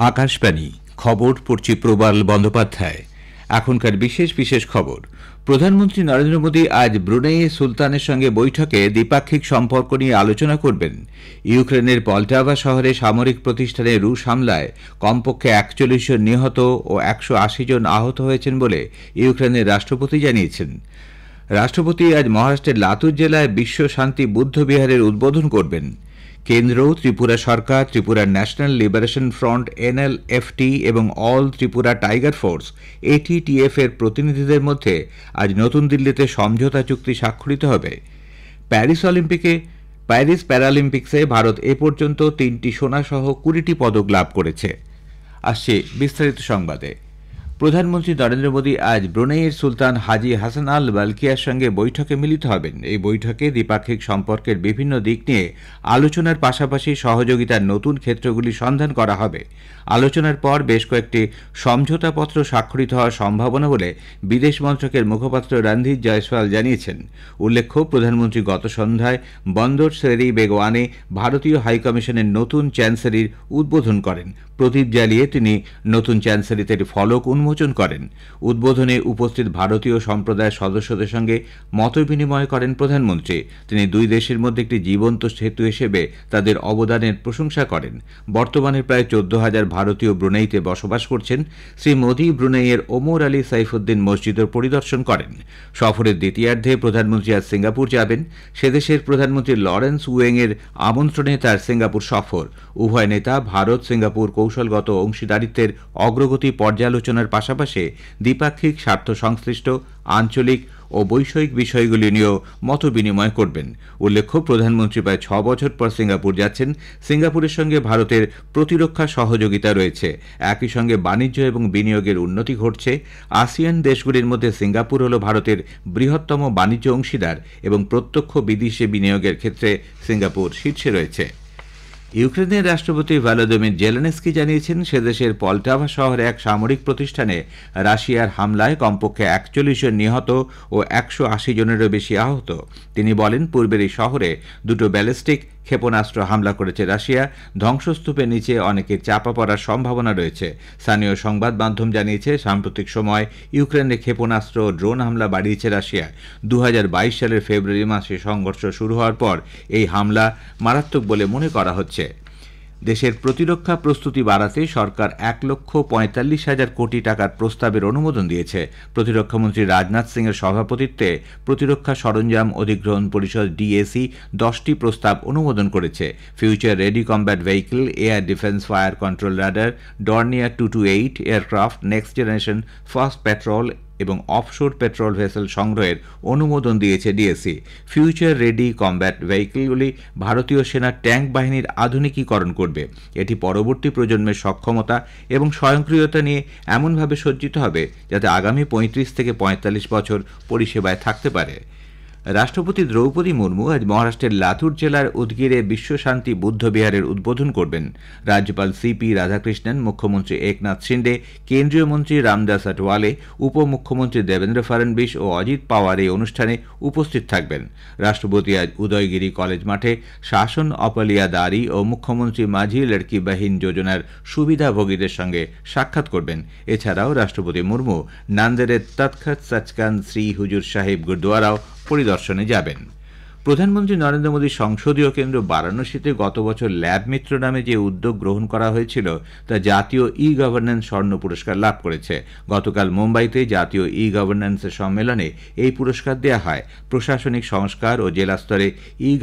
আকাশবাণী খবর পড়ছি প্রবাল বন্দ্যোপাধ্যায়। এখনকার বিশেষ বিশেষ খবর। প্রধানমন্ত্রী নরেন্দ্র মোদী আজ ব্রুনেই সুলতানের সঙ্গে বৈঠকে দ্বিপাক্ষিক সম্পর্ক নিয়ে আলোচনা করবেন। ইউক্রেনের পলটাভা শহরে সামরিক প্রতিষ্ঠানে রুশ হামলায় কমপক্ষে ৪১ জন নিহত ও ১৮০ জন আহত হয়েছেন বলে ইউক্রেনের রাষ্ট্রপতি জানিয়েছেন। রাষ্ট্রপতি আজ মহারাষ্ট্রের লাতুর জেলায় বিশ্ব শান্তি বুদ্ধ বিহারের উদ্বোধন করবেন। কেন্দ্র, ত্রিপুরা সরকার, Tripura national liberation front NLFT এবং all Tripura tiger force ATTF এর প্রতিনিধিদের মধ্যে আজ নতুন দিল্লিতে সমঝোতা চুক্তি স্বাক্ষরিত হবে। প্যারিস প্যারালিম্পিক্সে ভারত এ পর্যন্ত ৩টি সোনাসহ ২০টি পদক লাভ করেছে। আসছে বিস্তারিত সংবাদে। প্রধানমন্ত্রী নরেন্দ্র মোদী আজ ব্রুনেইয়ের সুলতান হাজি হাসান আল বালকিয়ার সঙ্গে বৈঠকে মিলিত হবেন। এই বৈঠকে দ্বিপাক্ষিক সম্পর্কের বিভিন্ন দিক নিয়ে আলোচনার পাশাপাশি সহযোগিতার নতুন ক্ষেত্রগুলি সন্ধান করা হবে। আলোচনার পর বেশ কয়েকটি সমঝোতাপত্র স্বাক্ষরিত হওয়ার সম্ভাবনা বলে বিদেশ মন্ত্রকের মুখপাত্র রণধীর জয়সওয়াল জানিয়েছেন। উল্লেখ্য, প্রধানমন্ত্রী গত সন্ধ্যায় বন্দর সেরি বেগওয়ানে ভারতীয় হাইকমিশনের নতুন চ্যান্সেরির উদ্বোধন করেন। প্রদীপ জ্বালিয়ে তিনি নতুন চ্যান্সেরিতে ফলক উন্মোচন করেন। উদ্বোধনে উপস্থিত ভারতীয় সম্প্রদায়ের সদস্যদের সঙ্গে মতবিনিময় করেন প্রধানমন্ত্রী। তিনি দুই দেশের মধ্যে একটি জীবন্ত সেতু হিসেবে তাদের অবদানের প্রশংসা করেন। বর্তমানে প্রায় ১৪,০০০ ভারতীয় ব্রুনেইতে বসবাস করছেন। শ্রী মোদী ব্রুনেইয়ের ওমর আলী সাইফুদ্দিন মসজিদও পরিদর্শন করেন। সফরের দ্বিতীয়ার্ধে প্রধানমন্ত্রী আজ সিঙ্গাপুর যাবেন। সেদেশের প্রধানমন্ত্রী লরেন্স উয়েংয়ের আমন্ত্রণে তার সিঙ্গাপুর সফর। উভয় নেতা ভারত সিঙ্গাপুর কৌশলগত অংশীদারিত্বের অগ্রগতি পর্যালোচনার পাশাপাশি দ্বিপাক্ষিক স্বার্থ সংশ্লিষ্ট আঞ্চলিক ও বৈষয়িক বিষয়গুলি নিয়েও মতবিনিময় করবেন। উল্লেখ্য, প্রধানমন্ত্রী প্রায় ৬ বছর পর সিঙ্গাপুর যাচ্ছেন। সিঙ্গাপুরের সঙ্গে ভারতের প্রতিরক্ষা সহযোগিতা রয়েছে। একই সঙ্গে বাণিজ্য এবং বিনিয়োগের উন্নতি ঘটছে। আসিয়ান দেশগুলির মধ্যে সিঙ্গাপুর হল ভারতের বৃহত্তম বাণিজ্য অংশীদার এবং প্রত্যক্ষ বিদেশি বিনিয়োগের ক্ষেত্রে সিঙ্গাপুর শীর্ষে রয়েছে। ইউক্রেনের রাষ্ট্রপতি ভলোদিমির জেলেনস্কি জানিয়েছেন, সেদেশের পলটাভা শহরে এক সামরিক প্রতিষ্ঠানে রাশিয়ার হামলায় কমপক্ষে ৪১ জন নিহত ও ১৮০ জনেরও বেশি আহত। তিনি বলেন, পূর্বের এই শহরে দুটো ব্যালিস্টিক ক্ষেপণাস্ত্র হামলা করেছে রাশিয়া। ধ্বংসস্তূপের নিচে অনেকের চাপা পড়ার সম্ভাবনা রয়েছে। স্থানীয় সংবাদ মাধ্যম জানিয়েছে, সাম্প্রতিক সময় ইউক্রেনে ক্ষেপণাস্ত্র ও ড্রোন হামলা বাড়িয়েছে রাশিয়া। ২০২২ সালের ফেব্রুয়ারি মাসে সংঘর্ষ শুরু হওয়ার পর এই হামলা মারাত্মক বলে মনে করা হচ্ছে। দেশের প্রতিরক্ষা প্রস্তুতি বাড়াতে সরকার ১,৪৫,০০০ কোটি টাকার প্রস্তাবের অনুমোদন দিয়েছে। প্রতিরক্ষামন্ত্রী রাজনাথ সিংয়ের সভাপতিত্বে প্রতিরক্ষা সরঞ্জাম অধিগ্রহণ পরিষদ DAC ১০টি প্রস্তাব অনুমোদন করেছে। Future ready combat vehicle, air defence fire control radar, Dornier 228 aircraft, next generation fast petrol এবং অফশোর পেট্রোল ভেসেল সংগ্রহের অনুমোদন দিয়েছে DAC। ফিউচার রেডি কম্ব্যাট ভেহিকলগুলি ভারতীয় সেনার ট্যাঙ্ক বাহিনীর আধুনিকীকরণ করবে। এটি পরবর্তী প্রজন্মের সক্ষমতা এবং স্বয়ংক্রিয়তা নিয়ে এমনভাবে সজ্জিত হবে যাতে আগামী ৩৫ থেকে ৪৫ বছর পরিষেবায় থাকতে পারে। রাষ্ট্রপতি দ্রৌপদী মুর্মু আজ মহারাষ্ট্রের লাতুর জেলার উদগিরে বিশ্ব শান্তি বুদ্ধ বিহারের উদ্বোধন করবেন। রাজ্যপাল CP রাধাকৃষ্ণন, মুখ্যমন্ত্রী একনাথ শিন্ডে, কেন্দ্রীয় মন্ত্রী রামদাস আঠওয়ালে, উপমুখ্যমন্ত্রী দেবেন্দ্র ফড়নবিস ও অজিত পাওয়ার এই অনুষ্ঠানে উপস্থিত থাকবেন। রাষ্ট্রপতি আজ উদয়গিরি কলেজ মাঠে শাসন অপলিয়াদারি ও মুখ্যমন্ত্রী মাঝি লড়কি বাহিন যোজনার সুবিধাভোগীদের সঙ্গে সাক্ষাৎ করবেন। এছাড়াও রাষ্ট্রপতি মুর্মু নান্দেড়ের তৎখত সচকান্দ শ্রী হুজুর সাহিব গুরুদ্বারাও পরিদর্শনে যাবেন। প্রধানমন্ত্রী নরেন্দ্র মোদী সংসদীয় কেন্দ্র বারাণসীতে গত বছর ল্যাব মিত্র নামে যে উদ্যোগ গ্রহণ করা হয়েছিল তা জাতীয় গভর্নেন্স স্বর্ণ পুরস্কার লাভ করেছে। গতকাল মুম্বাইতে জাতীয় গভর্নেন্সের সম্মেলনে এই পুরস্কার দেয়া হয়। প্রশাসনিক সংস্কার ও জেলা স্তরে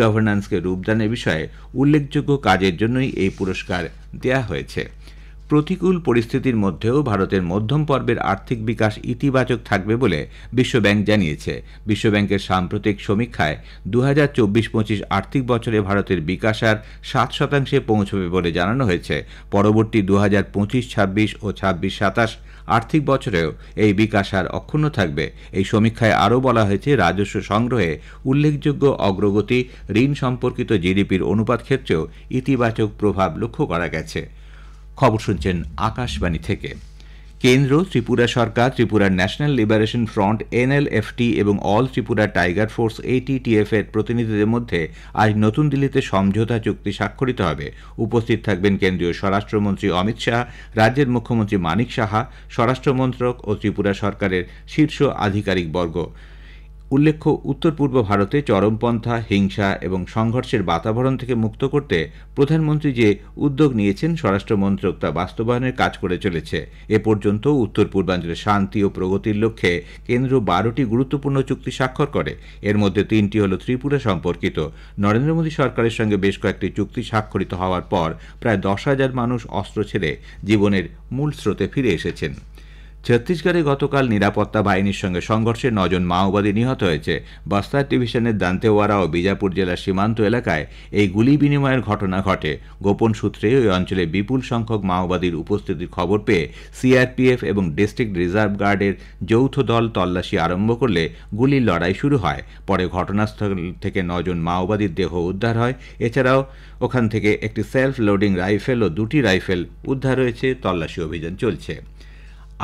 গভর্নেন্সকে রূপদানের বিষয়ে উল্লেখযোগ্য কাজের জন্যই এই পুরস্কার দেয়া হয়েছে। প্রতিকূল পরিস্থিতির মধ্যেও ভারতের মধ্যম পর্বের আর্থিক বিকাশ ইতিবাচক থাকবে বলে বিশ্বব্যাংক জানিয়েছে। বিশ্বব্যাংকের সাম্প্রতিক সমীক্ষায় ২০২৪-২৫ আর্থিক বছরে ভারতের বিকাশ হার ৭% পৌঁছবে বলে জানানো হয়েছে। পরবর্তী ২০২৫-২৬ ও ২৬-২৭ আর্থিক বছরেও এই বিকাশ হার অক্ষুণ্ণ থাকবে। এই সমীক্ষায় আরও বলা হয়েছে, রাজস্ব সংগ্রহে উল্লেখযোগ্য অগ্রগতি, ঋণ সম্পর্কিত GDPর অনুপাত ক্ষেত্রেও ইতিবাচক প্রভাব লক্ষ্য করা গেছে। খবর শুনছেন আকাশবাণী থেকে। কেন্দ্র, ত্রিপুরা সরকার, ত্রিপুরার ন্যাশনাল লিবারেশন ফ্রন্ট NLFT এবং all Tripura tiger force ATTF এর প্রতিনিধিদের মধ্যে আজ নতুন দিল্লিতে সমঝোতা চুক্তি স্বাক্ষরিত হবে। উপস্থিত থাকবেন কেন্দ্রীয় স্বরাষ্ট্রমন্ত্রী অমিত শাহ, রাজ্যের মুখ্যমন্ত্রী মানিক সাহা, স্বরাষ্ট্রমন্ত্রক ও ত্রিপুরা সরকারের শীর্ষ আধিকারিকবর্গ। উল্লেখ্য, উত্তর পূর্ব ভারতে চরমপন্থা, হিংসা এবং সংঘর্ষের বাতাবরণ থেকে মুক্ত করতে প্রধানমন্ত্রী যে উদ্যোগ নিয়েছেন, স্বরাষ্ট্র মন্ত্রক তা বাস্তবায়নের কাজ করে চলেছে। এ পর্যন্ত উত্তর পূর্বাঞ্চলে শান্তি ও প্রগতির লক্ষ্যে কেন্দ্র 12টি গুরুত্বপূর্ণ চুক্তি স্বাক্ষর করে। এর মধ্যে 3টি হল ত্রিপুরা সম্পর্কিত। নরেন্দ্র মোদী সরকারের সঙ্গে বেশ কয়েকটি চুক্তি স্বাক্ষরিত হওয়ার পর প্রায় 10,000 মানুষ অস্ত্র ছেড়ে জীবনের মূল স্রোতে ফিরে এসেছেন। ছত্তিশগড়ে গতকাল নিরাপত্তা বাহিনীর সঙ্গে সংঘর্ষে 9 জন মাওবাদী নিহত হয়েছে। বস্তার ডিভিশনের দান্তেওয়াড়া ও বিজাপুর জেলার সীমান্ত এলাকায় এই গুলি বিনিময়ের ঘটনা ঘটে। গোপন সূত্রে ওই অঞ্চলে বিপুল সংখ্যক মাওবাদীর উপস্থিতির খবর পেয়ে CRPF এবং ডিস্ট্রিক্ট রিজার্ভ গার্ডের যৌথ দল তল্লাশি আরম্ভ করলে গুলির লড়াই শুরু হয়। পরে ঘটনাস্থল থেকে 9 জন মাওবাদীর দেহ উদ্ধার হয়। এছাড়াও ওখান থেকে একটি সেলফ লোডিং রাইফেল ও 2টি রাইফেল উদ্ধার হয়েছে। তল্লাশি অভিযান চলছে।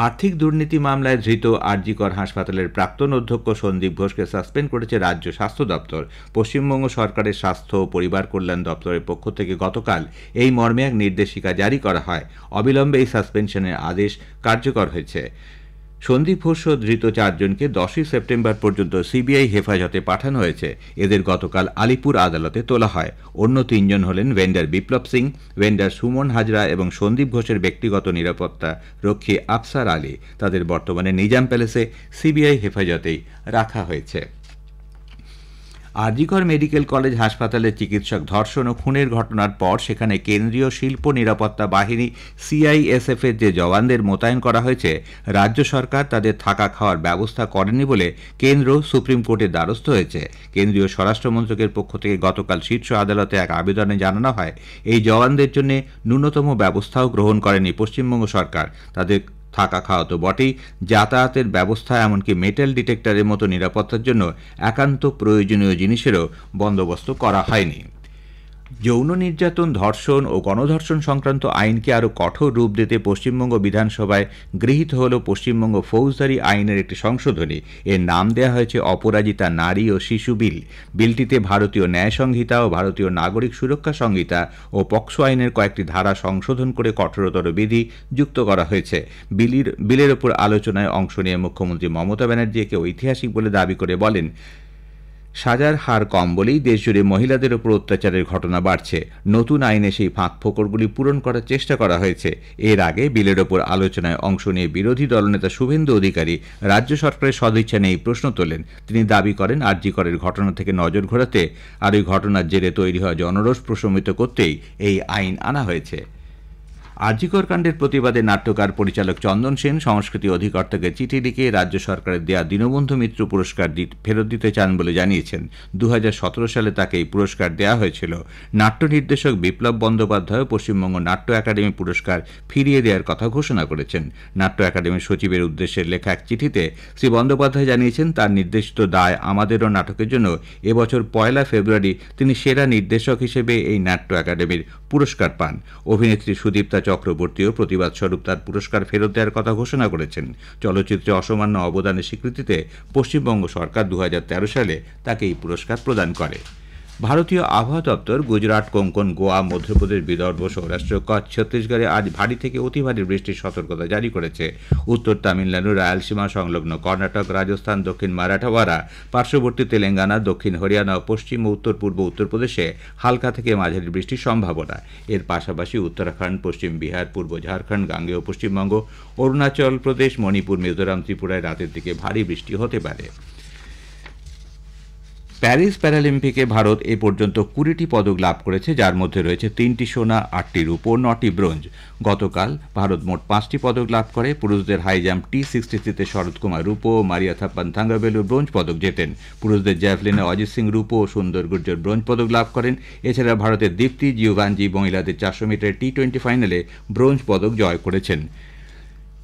আর্থিক দুর্নীতি মামলায় ধৃত আরজিকর হাসপাতালের প্রাক্তন অধ্যক্ষ সন্দীপ ঘোষকে সাসপেন্ড করেছে রাজ্য স্বাস্থ্য দপ্তর। পশ্চিমবঙ্গ সরকারের স্বাস্থ্য ও পরিবার কল্যাণ দপ্তরের পক্ষ থেকে গতকাল এই মর্মে এক নির্দেশিকা জারি করা হয়। অবিলম্বে এই সাসপেনশনের আদেশ কার্যকর হয়েছে। সন্দীপ ঘোষ ধৃত 4 জনকে 10ই সেপ্টেম্বর পর্যন্ত CBI হেফাজতে পাঠানো হয়েছে। এদের গতকাল আলিপুর আদালতে তোলা হয়। অন্য 3 জন হলেন ভেন্ডার বিপ্লব সিং, ভেন্ডার সুমন হাজরা এবং সন্দীপ ঘোষের ব্যক্তিগত নিরাপত্তা রক্ষী আফসার আলী। তাদের বর্তমানে নিজাম প্যালেসে CBI হেফাজতেই রাখা হয়েছে। আরজিকর মেডিকেল কলেজ হাসপাতালে চিকিৎসক ধর্ষণ ও খুনের ঘটনার পর সেখানে কেন্দ্রীয় শিল্প নিরাপত্তা বাহিনী CISF এর যে জওয়ানদের মোতায়েন করা হয়েছে, রাজ্য সরকার তাদের থাকা খাওয়ার ব্যবস্থা করেনি বলে কেন্দ্র সুপ্রিম কোর্টের দ্বারস্থ হয়েছে। কেন্দ্রীয় স্বরাষ্ট্রমন্ত্রকের পক্ষ থেকে গতকাল শীর্ষ আদালতে এক আবেদনে জানানো হয়, এই জওয়ানদের জন্য ন্যূনতম ব্যবস্থাও গ্রহণ করেনি পশ্চিমবঙ্গ সরকার। তাদের থাকা খাওয়া তো বটেই, যাতায়াতের ব্যবস্থা এমনকি মেটাল ডিটেক্টরের মতো নিরাপত্তার জন্য একান্ত প্রয়োজনীয় জিনিসেরও বন্দোবস্ত করা হয়নি। যৌন নির্যাতন, ধর্ষণ ও গণধর্ষণ সংক্রান্ত আইনকে আরও কঠোর রূপ দিতে পশ্চিমবঙ্গ বিধানসভায় গৃহীত হল পশ্চিমবঙ্গ ফৌজদারি আইনের একটি সংশোধনী। এর নাম দেওয়া হয়েছে অপরাজিতা নারী ও শিশু বিল। বিলটিতে ভারতীয় ন্যায় সংহিতা ও ভারতীয় নাগরিক সুরক্ষা সংহিতা ও পক্সো আইনের কয়েকটি ধারা সংশোধন করে কঠোরতর বিধি যুক্ত করা হয়েছে। বিলের ওপর আলোচনায় অংশ নিয়ে মুখ্যমন্ত্রী মমতা ব্যানার্জি একে ঐতিহাসিক বলে দাবি করে বলেন, সাজার হার কম বলেই দেশজুড়ে মহিলাদের ওপর অত্যাচারের ঘটনা বাড়ছে। নতুন আইনে সেই ফাঁক ফোকরগুলি পূরণ করার চেষ্টা করা হয়েছে। এর আগে বিলের ওপর আলোচনায় অংশ নিয়ে বিরোধী দলনেতা শুভেন্দু অধিকারী রাজ্য সরকারের সদিচ্ছা নিয়ে এই প্রশ্ন তোলেন। তিনি দাবি করেন, আরজিকরের ঘটনা থেকে নজর ঘোরাতে আর ওই ঘটনার জেরে তৈরি হওয়া জনরোষ প্রশমিত করতেই এই আইন আনা হয়েছে। আরজিকর কাণ্ডের প্রতিবাদে নাট্যকার পরিচালক চন্দন সেন সংস্কৃতি অধিকর্তাকে চিঠি লিখে রাজ্য সরকারের দেয়া দীনবন্ধু মিত্র পুরস্কার ফেরত দিতে চান বলে জানিয়েছেন। 2017 সালে তাকে এই পুরস্কার দেওয়া হয়েছিল। নাট্য নির্দেশক বিপ্লব বন্দ্যোপাধ্যায় পশ্চিমবঙ্গ নাট্য একাডেমি পুরস্কার ফিরিয়ে দেওয়ার কথা ঘোষণা করেছেন। নাট্য একাডেমির সচিবের উদ্দেশ্যে লেখা এক চিঠিতে শ্রী বন্দ্যোপাধ্যায় জানিয়েছেন, তার নির্দেশিত দায় আমাদেরও নাটকের জন্য এবছর 1 ফেব্রুয়ারি তিনি সেরা নির্দেশক হিসেবে এই নাট্য একাডেমির পুরস্কার পান। অভিনেত্রী সুদীপ্তা চক্রবর্তীও প্রতিবাদ স্বরূপ তার পুরস্কার ফেরত দেওয়ার কথা ঘোষণা করেছেন। চলচ্চিত্রে অসামান্য অবদানের স্বীকৃতিতে পশ্চিমবঙ্গ সরকার 2013 সালে তাকে এই পুরস্কার প্রদান করে। ভারতীয় আবহাওয়া দপ্তর গুজরাট, কোঙ্কন, গোয়া, মধ্যপ্রদেশ, বিদর্ভ, সৌরাষ্ট্র, কচ্ছ, ছত্তিশগড়ে আজ ভারী থেকে অতি ভারী বৃষ্টির সতর্কতা জারি করেছে। উত্তর তামিলনাড়ু, রায়ালসীমা সংলগ্ন কর্ণাটক, রাজস্থান, দক্ষিণ মারাঠাওয়াড়া, পার্শ্ববর্তী তেলেঙ্গানা, দক্ষিণ হরিয়ানা ও পশ্চিম ও উত্তর পূর্ব উত্তরপ্রদেশে হালকা থেকে মাঝারি বৃষ্টির সম্ভাবনা। এর পাশাপাশি উত্তরাখণ্ড, পশ্চিম বিহার, পূর্ব ঝাড়খণ্ড, গাঙ্গেয় পশ্চিমবঙ্গ, অরুণাচল প্রদেশ, মণিপুর, মিজোরাম, ত্রিপুরায় রাতের দিকে ভারী বৃষ্টি হতে পারে। প্যারিস প্যারালিম্পিকে ভারত এ পর্যন্ত 20টি পদক লাভ করেছে, যার মধ্যে রয়েছে 3টি সোনা, 8টি রূপো, 9টি ব্রোঞ্জ। গতকাল ভারত মোট 5টি পদক লাভ করে। পুরুষদের হাই জাম্প T63-তে শরৎ কুমার রূপো, মারিয়া থাপ্পান থাঙ্গাভেলু ব্রোঞ্জ পদক জেতেন। পুরুষদের জ্যাভলিনে অজিত সিং রূপো ও সুন্দর গুর্জর ব্রোঞ্জ পদক লাভ করেন। এছাড়া ভারতের দীপ্তি জিওভানজি মহিলাদের 400 মিটার T20 ফাইনালে ব্রোঞ্জ পদক জয় করেছেন।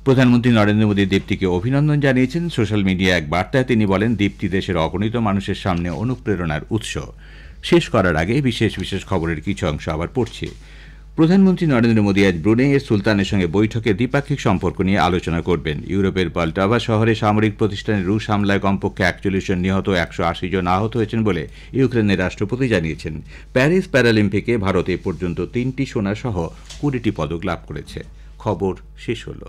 প্রধানমন্ত্রী নরেন্দ্র মোদী দীপ্তিকে অভিনন্দন জানিয়েছেন। সোশ্যাল মিডিয়া এক বার্তায় তিনি বলেন, দীপ্তি দেশের অগণিত মানুষের সামনে অনুপ্রেরণার উৎস। শেষ করার আগে বিশেষ বিশেষ খবরের কিছু অংশ আবার পড়ছি। প্রধানমন্ত্রী নরেন্দ্র মোদী আজ ব্রুনেইয়ের সুলতানের সঙ্গে বৈঠকে দ্বিপাক্ষিক সম্পর্ক নিয়ে আলোচনা করবেন। ইউরোপের পল্টাভা শহরে সামরিক প্রতিষ্ঠানে রুশ হামলায় কমপক্ষে ৪১ জন নিহত, ১৮০ জন আহত হয়েছেন বলে ইউক্রেনের রাষ্ট্রপতি জানিয়েছেন। প্যারিস প্যারালিম্পিকে ভারত এ পর্যন্ত ৩টি সোনা সহ ২০টি পদক লাভ করেছে। খবর শেষ হল।